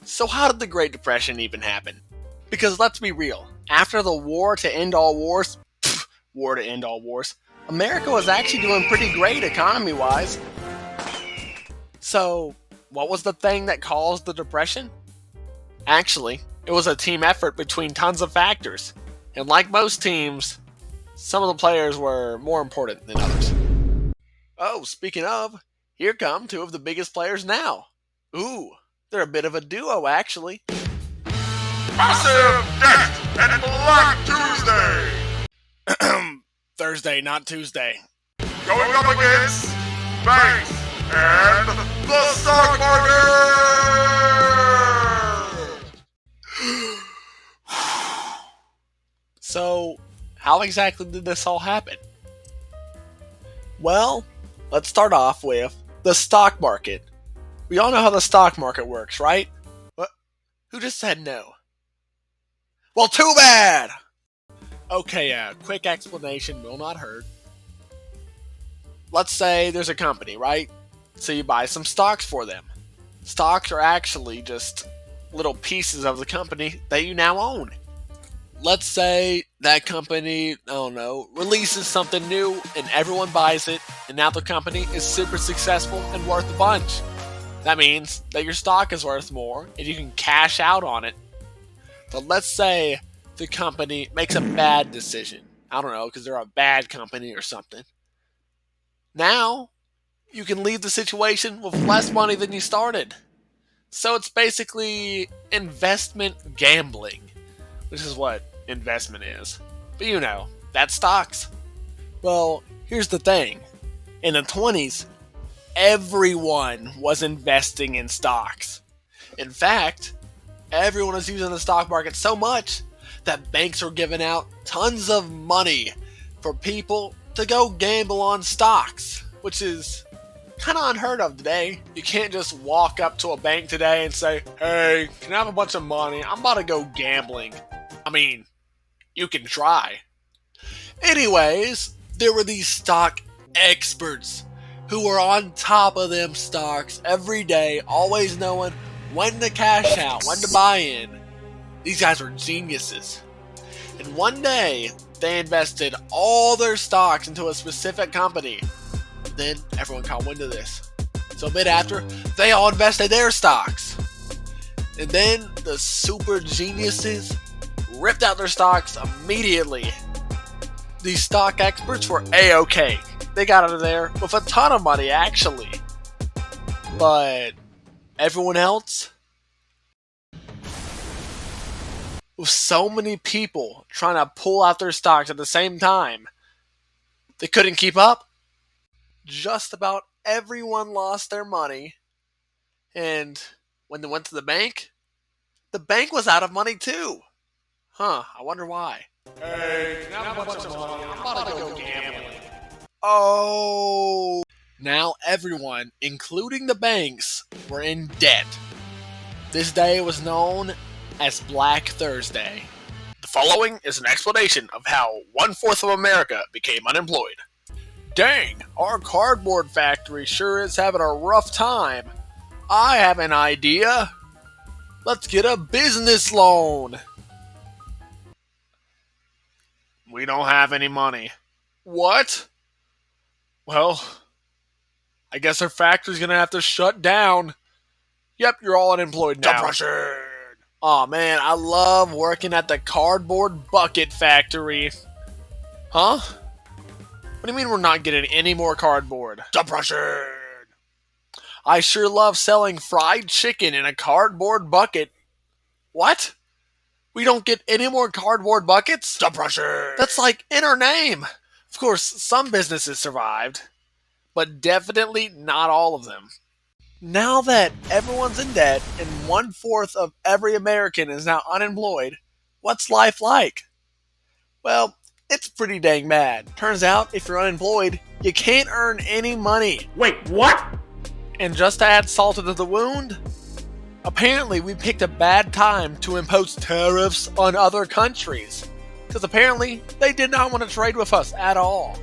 So how did the Great Depression even happen? Because let's be real, after the war to end all wars, America was actually doing pretty great economy-wise. So, what was the thing that caused the Depression? Actually, it was a team effort between tons of factors. And like most teams, some of the players were more important than others. Oh, speaking of, here come two of the biggest players now. Ooh, they're a bit of a duo, actually. Massive Death and Black Tuesday! Thursday, not Tuesday. Going up against Banks and the Stock Market! So, how exactly did this all happen? Well, let's start off with the stock market. We all know how the stock market works, right? What? Who just said no? Well, too bad! Okay, a quick explanation will not hurt. Let's say there's a company, right? So you buy some stocks for them. Stocks are actually just little pieces of the company that you now own. Let's say that company, releases something new and everyone buys it, and now the company is super successful and worth a bunch. That means that your stock is worth more and you can cash out on it. But let's say the company makes a bad decision. I don't know, because they're a bad company or something. Now, you can leave the situation with less money than you started. So it's basically investment gambling, which is what investment is. But you know, that's stocks. Well, here's the thing. In the 20s, everyone was investing in stocks. In fact, everyone was using the stock market so much that banks were giving out tons of money for people to go gamble on stocks, which is kind of unheard of today. You can't just walk up to a bank today and say, "Hey, can I have a bunch of money? I'm about to go gambling." I mean, you can try. Anyways, there were these stock experts who were on top of them stocks every day, always knowing when to cash out, when to buy in. These guys were geniuses. And one day, they invested all their stocks into a specific company. Then, everyone caught wind of this. So a bit after, they all invested their stocks. And then, the super geniuses ripped out their stocks immediately. These stock experts were A-OK. They got out of there with a ton of money, actually. But everyone else? With so many people trying to pull out their stocks at the same time, they couldn't keep up. Just about everyone lost their money. And when they went to the bank was out of money too. I wonder why. Hey, can I have a bunch of money? I'm about to go gambling. Oh! Now everyone, including the banks, were in debt. This day was known as Black Thursday. The following is an explanation of how 1/4 of America became unemployed. Dang, our cardboard factory sure is having a rough time. I have an idea. Let's get a business loan. We don't have any money. What? Well, I guess our factory's gonna have to shut down. Yep, you're all unemployed now. Depression! Aw man, I love working at the cardboard bucket factory. Huh? What do you mean we're not getting any more cardboard? Depression! I sure love selling fried chicken in a cardboard bucket. What? We don't get any more cardboard buckets? Depression! That's like in our name. Of course, some businesses survived, but definitely not all of them. Now that everyone's in debt and 1/4 of every American is now unemployed, what's life like? Well, it's pretty dang bad. Turns out, if you're unemployed, you can't earn any money. Wait, what? And just to add salt to the wound, apparently we picked a bad time to impose tariffs on other countries. Because apparently, they did not want to trade with us at all.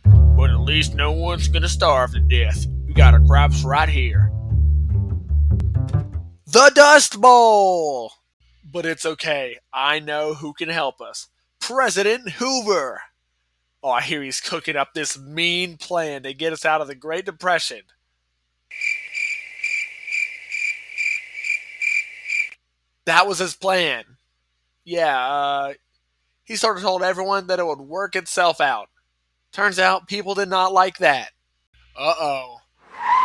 But at least no one's gonna starve to death. We got our crops right here. The Dust Bowl! But it's okay. I know who can help us. President Hoover! Oh, I hear he's cooking up this mean plan to get us out of the Great Depression. That was his plan. Yeah, he sort of told everyone that it would work itself out. Turns out people did not like that. Uh-oh.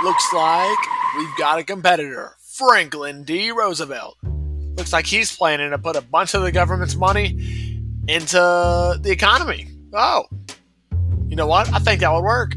Looks like we've got a competitor. Franklin D. Roosevelt. Looks like he's planning to put a bunch of the government's money into the economy. Oh. You know what? I think that would work.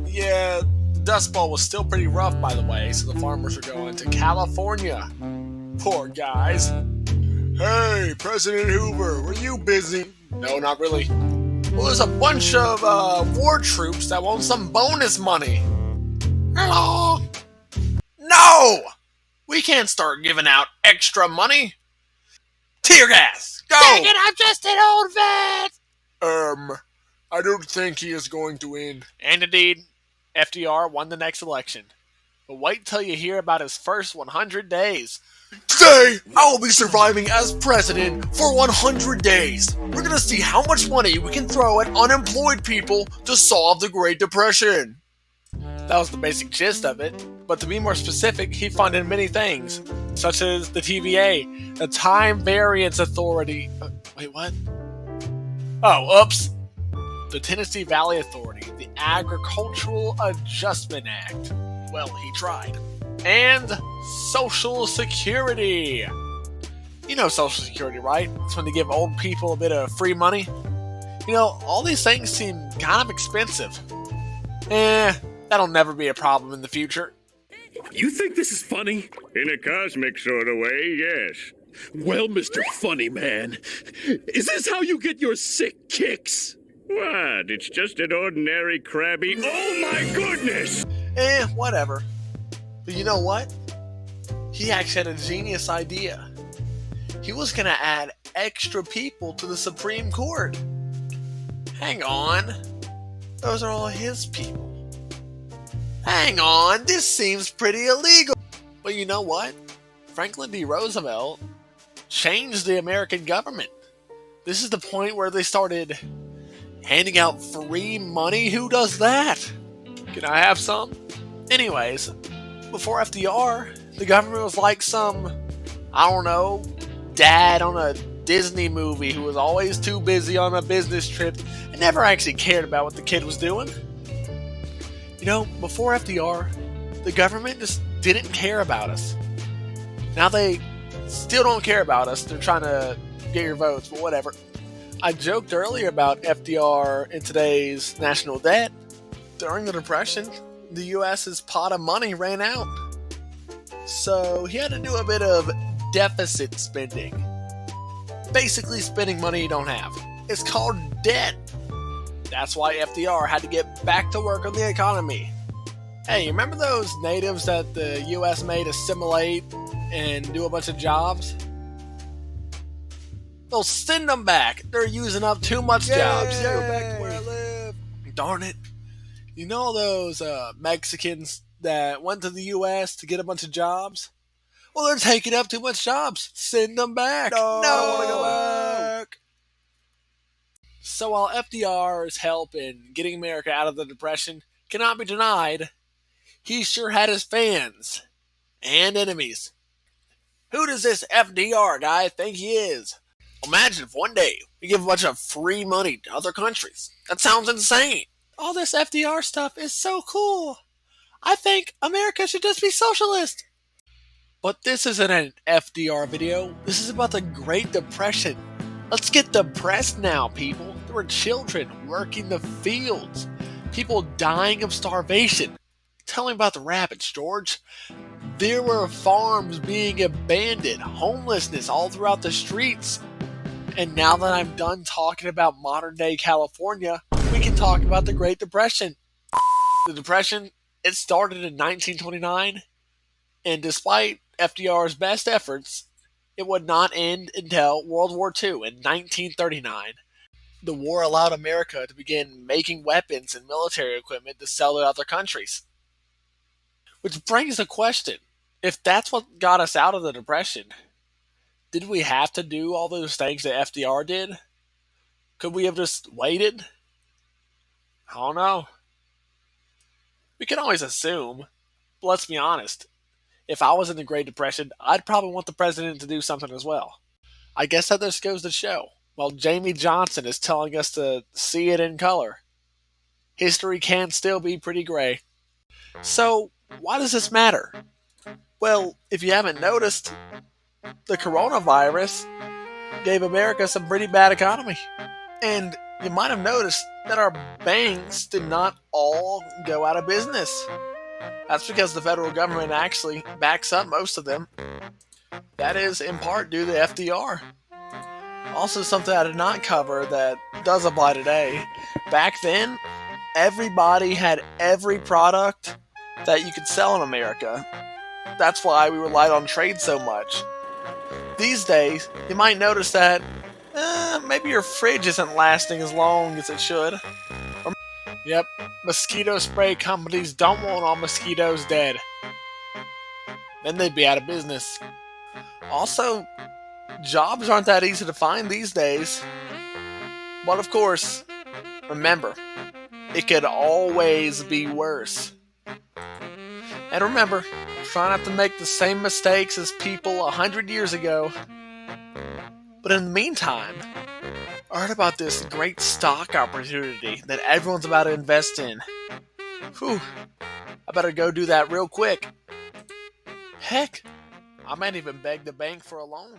Yeah, the Dust Bowl was still pretty rough, by the way, so the farmers are going to California. Poor guys. Hey, President Hoover, were you busy? No, not really. Well, there's a bunch of war troops that want some bonus money. Hello? No! We can't start giving out extra money. Tear gas! Go! Dang it, I'm just an old vet! I don't think he is going to win. And indeed, FDR won the next election. But wait till you hear about his first 100 days. Today, I will be surviving as president for 100 days. We're gonna see how much money we can throw at unemployed people to solve the Great Depression. That was the basic gist of it. But to be more specific, he funded many things, such as the TVA, the Time Variance Authority. Wait, what? Oh, oops. The Tennessee Valley Authority, the Agricultural Adjustment Act. Well, he tried. And Social Security. You know Social Security, right? It's when they give old people a bit of free money. You know, all these things seem kind of expensive. That'll never be a problem in the future. You think this is funny? In a cosmic sort of way, yes. Well, Mr. Funny Man, is this how you get your sick kicks? What? It's just an ordinary crabby. Oh my goodness! Whatever. But you know what? He actually had a genius idea. He was gonna add extra people to the Supreme Court. Hang on. Those are all his people. Hang on, this seems pretty illegal. But you know what? Franklin D. Roosevelt changed the American government. This is the point where they started handing out free money. Who does that? Can I have some? Anyways, before FDR, the government was like some, I don't know, dad on a Disney movie who was always too busy on a business trip and never actually cared about what the kid was doing. You know, before FDR, the government just didn't care about us. Now they still don't care about us. They're trying to get your votes, but whatever. I joked earlier about FDR in today's national debt. During the Depression, the U.S.'s pot of money ran out. So he had to do a bit of deficit spending. Basically spending money you don't have. It's called debt. That's why FDR had to get back to work on the economy. Hey, remember those natives that the U.S. made assimilate and do a bunch of jobs? They'll send them back. They're using up too much jobs. Yeah, back to where I live. Darn it. You know those Mexicans that went to the U.S. to get a bunch of jobs? Well, they're taking up too much jobs. Send them back. No, I don't want to go back. So while FDR's help in getting America out of the Depression cannot be denied, he sure had his fans and enemies. Who does this FDR guy think he is? Imagine if one day we give a bunch of free money to other countries. That sounds insane. All this FDR stuff is so cool. I think America should just be socialist. But this isn't an FDR video. This is about the Great Depression. Let's get depressed now, people. There were children working the fields. People dying of starvation. Tell me about the rabbits, George. There were farms being abandoned. Homelessness all throughout the streets. And now that I'm done talking about modern day California, we can talk about the Great Depression. The Depression, it started in 1929, and despite FDR's best efforts, it would not end until World War II in 1939. The war allowed America to begin making weapons and military equipment to sell to other countries. Which brings the question, If that's what got us out of the Depression, did we have to do all those things that FDR did? Could we have just waited? I don't know. We can always assume, but let's be honest. If I was in the Great Depression, I'd probably want the president to do something as well. I guess that just goes to show. While Jamie Johnson is telling us to see it in color, history can still be pretty gray. So, why does this matter? Well, if you haven't noticed, the coronavirus gave America some pretty bad economy. And you might have noticed that our banks did not all go out of business. That's because the federal government actually backs up most of them. That is in part due to FDR. Also, something I did not cover that does apply today. Back then, everybody had every product that you could sell in America. That's why we relied on trade so much. These days, you might notice that maybe your fridge isn't lasting as long as it should. Yep, mosquito spray companies don't want all mosquitoes dead. Then they'd be out of business. Also, jobs aren't that easy to find these days. But of course, remember, it could always be worse. And remember, try not to make the same mistakes as people 100 years ago. But in the meantime, I heard about this great stock opportunity that everyone's about to invest in. Whew, I better go do that real quick. Heck, I might even beg the bank for a loan.